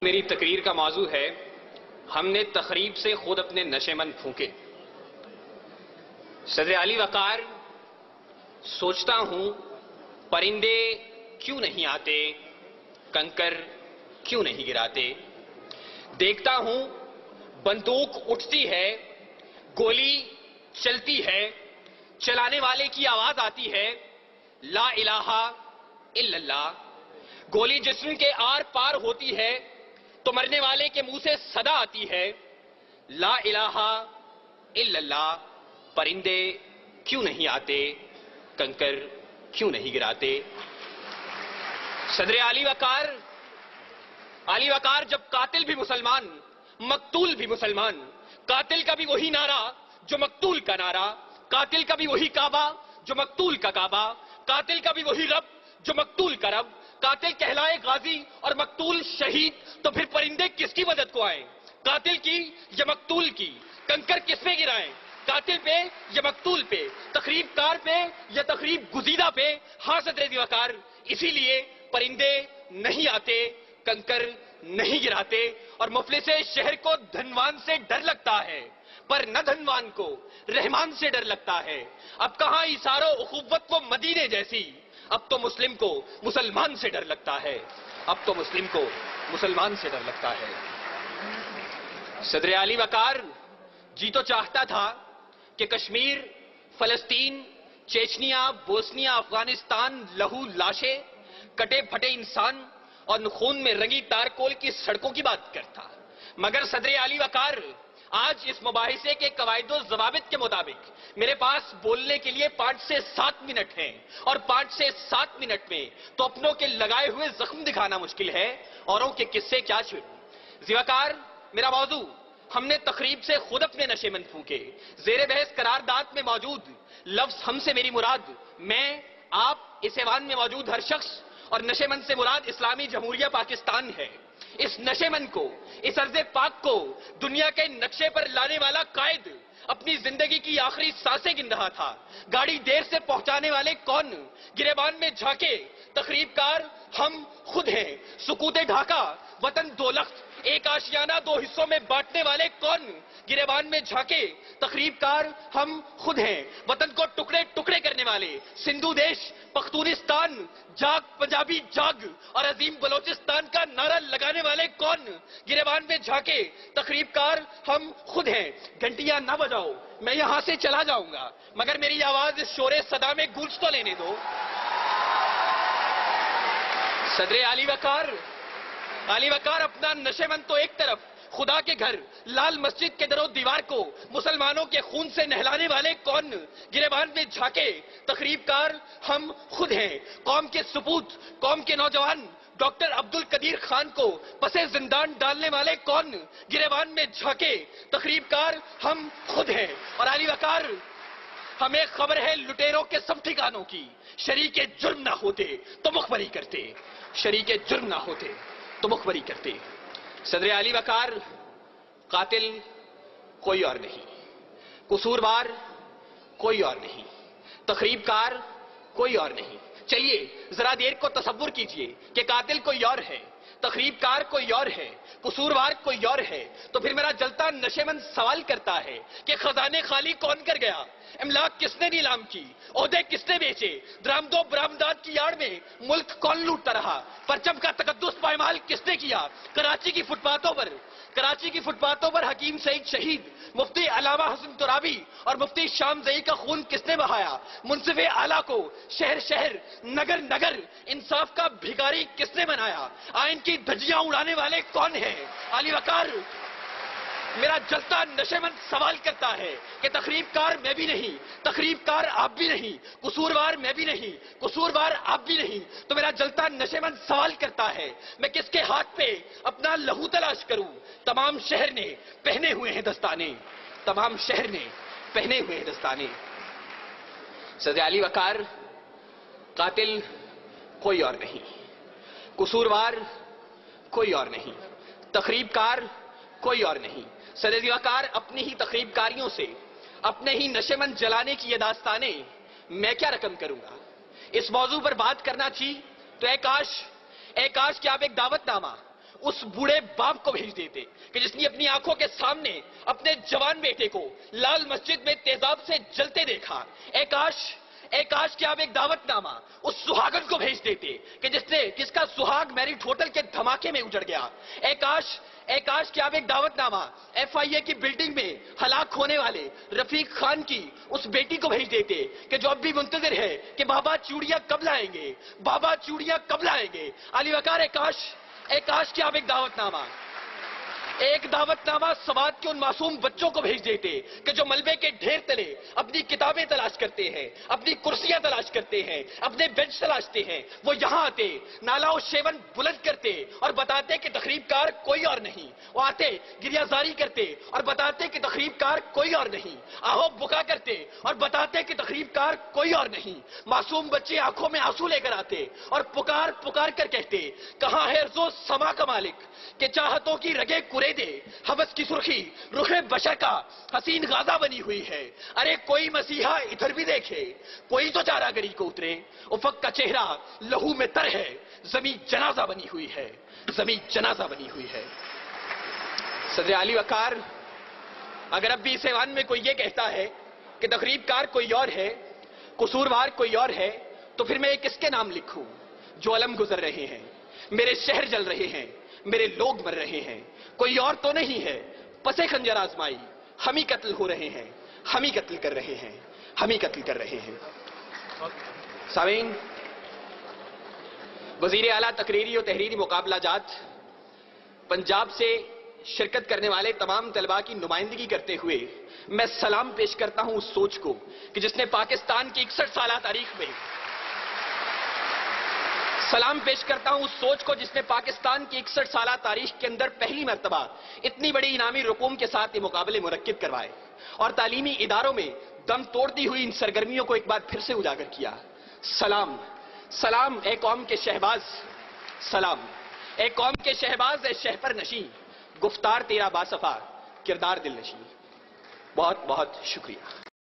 میری تقریر کا موضوع ہے ہم نے تخریب سے خود اپنے نشے مند پھونکے۔ صدر علی وقار، سوچتا ہوں پرندے کیوں نہیں آتے، کنکر کیوں نہیں گراتے۔ دیکھتا ہوں بندوق اٹھتی ہے، گولی چلتی ہے، چلانے والے کی آواز آتی ہے لا الہ الا اللہ۔ گولی جسم کے آر پار ہوتی ہے تو مرنے والے کے منہ سے صدا آتی ہے لا الہ الا اللہ۔ پرندے کیوں نہیں آتے، کنکر کیوں نہیں گراتے۔ صدر علی وقار جب قاتل بھی مسلمان، مقتول بھی مسلمان، قاتل کا بھی وہی نعرہ جو مقتول کا نعرہ، قاتل کا بھی وہی کعبہ جو مقتول کا کعبہ، قاتل کا بھی وہی رب جو مقتول کا رب، قاتل کہلائے غازی اور مقتول شہید، تو پھر پرندے کس کی مدد کو آئیں، قاتل کی یا مقتول کی؟ کنکر کس پہ گرائیں، قاتل پہ یا مقتول پہ، تخریب کار پہ یا تخریب گزیدہ پہ؟ ہاں صدر وقار، اسی لیے پرندے نہیں آتے، کنکر نہیں گراتے، اور مفلس شہر کو دھنوان سے ڈر لگتا ہے پر نہ دھنوان کو رحمان سے ڈر لگتا ہے۔ اب کہاں ایثار و اخوت وہ مدینے جیسی، اب تو مسلم کو مسلمان سے ڈر لگتا ہے، اب تو مسلم کو مسلمان سے ڈر لگتا ہے۔ صدر علی وقار، جی تو چاہتا تھا کہ کشمیر، فلسطین، چیچنیا، بوسنیا، افغانستان، لہو لاشیں، کٹے پھٹے انسان اور خون میں رنگی تارکول کی سڑکوں کی بات کرتا، مگر صدر علی وقار آج اس مباحثے کے قواعد و ضوابط کے مطابق میرے پاس بولنے کے لیے 5 سے 7 منٹ ہیں، اور 5 سے 7 منٹ میں تو اپنوں کے لگائے ہوئے زخم دکھانا مشکل ہے، اوروں کے قصے کیا چھوڑوں۔ ذوقار، میرا موضوع ہم نے تخریب سے خود اپنے نشے مند پھونکے۔ زیر بحث قرارداد میں موجود لفظ ہم سے میری مراد میں، آپ، اس ایوان میں موجود ہر شخص، اور نشے مند سے مراد اسلامی جمہوریہ پاکستان ہے۔ اس نشے مند کو، اس ارض پاک کو دنیا کے نقشے پر لانے والا قائد اپنی زندگی کی آخری سانسیں گن رہا تھا۔ گاڑی دیر سے پہنچانے والے کون، گریبان میں جھانکے تخریب کار ہم خود ہیں۔ سکوت ڈھاکہ وطن دو لخت، ایک آشیانہ 2 حصوں میں بانٹنے والے کون، گریبان میں جھانکے تخریب کار ہم خود ہیں۔ وطن کو ٹکڑے ٹکڑے کرنے والے سندھو دیش، پختونستان، جاگ پنجابی جاگ اور عظیم بلوچستان کا نعرہ لگانے والے کون، گریبان میں جھانکے تخریب کار ہم خود ہیں۔ گھنٹیاں نہ بجاؤ، میں یہاں سے چلا جاؤں گا، مگر میری آواز اس شور صدا میں گونج تو لینے دو۔ صدر علی وقار اپنا نشے مند تو ایک طرف، خدا کے گھر لال مسجد کے در و دیوار کو مسلمانوں کے خون سے نہلانے والے کون، گریبان میں جھانکے تخریب کار ہم خود ہیں۔ قوم کے سپوت، قوم کے نوجوان ڈاکٹر عبد القدیر خان کو پسے زندان ڈالنے والے کون، گریبان میں جھانکے تخریب کار ہم خود ہیں۔ اور علی وقار، ہمیں خبر ہے لٹیروں کے سب ٹھکانوں کی، شریک جرم نہ ہوتے تو مخبری کرتے، شریک جرم نہ ہوتے تو مخبری کرتے۔ صدر علی وقار، قاتل کوئی اور نہیں، قصوروار کوئی اور نہیں، تخریب کار کوئی اور نہیں۔ چلیے ذرا دیر کو تصور کیجئے کہ قاتل کوئی اور ہے، تخریب کار کوئی اور ہے، قصوروار کوئی اور ہے، تو پھر میرا جلتا نشے مند سوال کرتا ہے کہ خزانے خالی کون کر گیا، املاک کس نے نیلام کی، عہدے کس نے بیچے، درآمد و برآمدات کی آڑ میں ملک کون لوٹتا رہا، پرچم کا تقدس پائمال کس نے کیا، کراچی کی فٹ پاتھوں پر حکیم سعید شہید، مفتی علامہ حسن ترابی اور مفتی شام زئی کا خون کس نے بہایا، منصف اعلیٰ کو شہر شہر نگر نگر انصاف کا بھیکاری کس نے بنایا، آئین کی دھجیاں اڑانے والے کون ہیں؟ علی وقار، میرا جلتا نشے مند سوال کرتا ہے کہ تخریب کار میں بھی نہیں، تخریب کار آپ بھی نہیں، قصوروار میں بھی نہیں، قصوروار آپ بھی نہیں، تو میرا جلتا نشے مند سوال کرتا ہے میں کس کے ہاتھ پہ اپنا لہو تلاش کروں؟ تمام شہر نے پہنے ہوئے ہیں دستانے، تمام شہر نے پہنے ہوئے ہیں دستانے۔ صدر علی وقار، قاتل کوئی اور نہیں، قصوروار کوئی اور نہیں، تخریب کار کوئی اور نہیں۔ صدر وقار، اپنی ہی تخریب کاریوں سے، اپنے ہی نشے مند جلانے کی یہ داستانیں میں کیا رقم کروں گا؟ اس موضوع پر بات کرنا چاہیے تو اے کاش کہ آپ ایک دعوت نامہ اس بوڑھے باپ کو بھیج دیتے کہ جس نے اپنی آنکھوں کے سامنے اپنے جوان بیٹے کو لال مسجد میں تیزاب سے جلتے دیکھا. اے کاش کہ آپ ایک دعوت نامہ اس سہاگن کو بھیج دیتے کہ جس کا سہاگ میرٹ ہوٹل کے دھماکے میں اجڑ گیا. اے کاش کہ آپ ایک دعوت نامہ ایف آئی اے کی بلڈنگ میں ہلاک ہونے والے رفیق خان کی اس بیٹی کو بھیج دیتے کہ جو اب بھی منتظر ہے کہ بابا چوڑیاں کب لائیں گے, بابا چوڑیاں کب لائیں گے. علی وقار, اے کاش کہ آپ ایک دعوت نامہ سوات کے ان معصوم بچوں کو بھیج دیتے کہ جو ملبے کے ڈھیر تلے اپنی کتابیں تلاش کرتے ہیں, اپنی کرسیاں تلاش کرتے ہیں, اپنے بینچ تلاشتے ہیں. وہ یہاں آتے, نالا و شیون بلند کرتے اور بتاتے کہ تخریب کار کوئی اور نہیں. وہ آتے, گریہ زاری کرتے اور بتاتے کہ تخریب کار کوئی اور نہیں. آہو بکا کرتے اور بتاتے کہ تخریب کار کوئی اور نہیں. معصوم بچے آنکھوں میں آنسو لے کر آتے اور پکار کر کہتے, کہاں ہے ارض و سما کا مالک کہ چاہتوں کی رگیں دے, حوث کی سرخی رخ بشر کا حسین غازہ بنی ہوئی ہے. ارے کوئی مسیحا ادھر بھی دیکھے, کوئی تو چارہ گری کو اترے. افق کا چہرہ لہو میں تر ہے, زمین جنازہ بنی ہوئی ہے, زمین جنازہ بنی ہوئی ہے. صدر علی وقار, اگر اب بھی اس ایوان میں کوئی یہ کہتا ہے کہ تخریب کار کوئی اور ہے, قصوروار کوئی اور ہے, تو پھر میں کس کے نام لکھوں؟ جو علم گزر رہے ہیں, میرے شہر جل رہے ہیں, میرے لوگ مر رہے ہیں, کوئی اور تو نہیں ہے. پسے خنجر آزمائی ہم ہی قتل ہو رہے ہیں, ہم ہی قتل کر رہے ہیں, ہم ہی قتل کر رہے ہیں. سامعین, وزیر اعلیٰ تقریری و تحریری مقابلہ جات پنجاب سے شرکت کرنے والے تمام طلباء کی نمائندگی کرتے ہوئے میں سلام پیش کرتا ہوں اس سوچ کو کہ جس نے پاکستان کی 61 سالہ تاریخ میں سلام پیش کرتا ہوں اس سوچ کو جس نے پاکستان کی 61 سالہ تاریخ کے اندر پہلی مرتبہ اتنی بڑی انعامی رقوم کے ساتھ یہ مقابلے منعقد کروائے اور تعلیمی اداروں میں دم توڑتی ہوئی ان سرگرمیوں کو ایک بار پھر سے اجاگر کیا. سلام, سلام اے قوم کے شہباز, سلام اے قوم کے شہباز, اے شہپر نشیں, گفتار تیرا باصفا, کردار دل نشیں. بہت بہت شکریہ.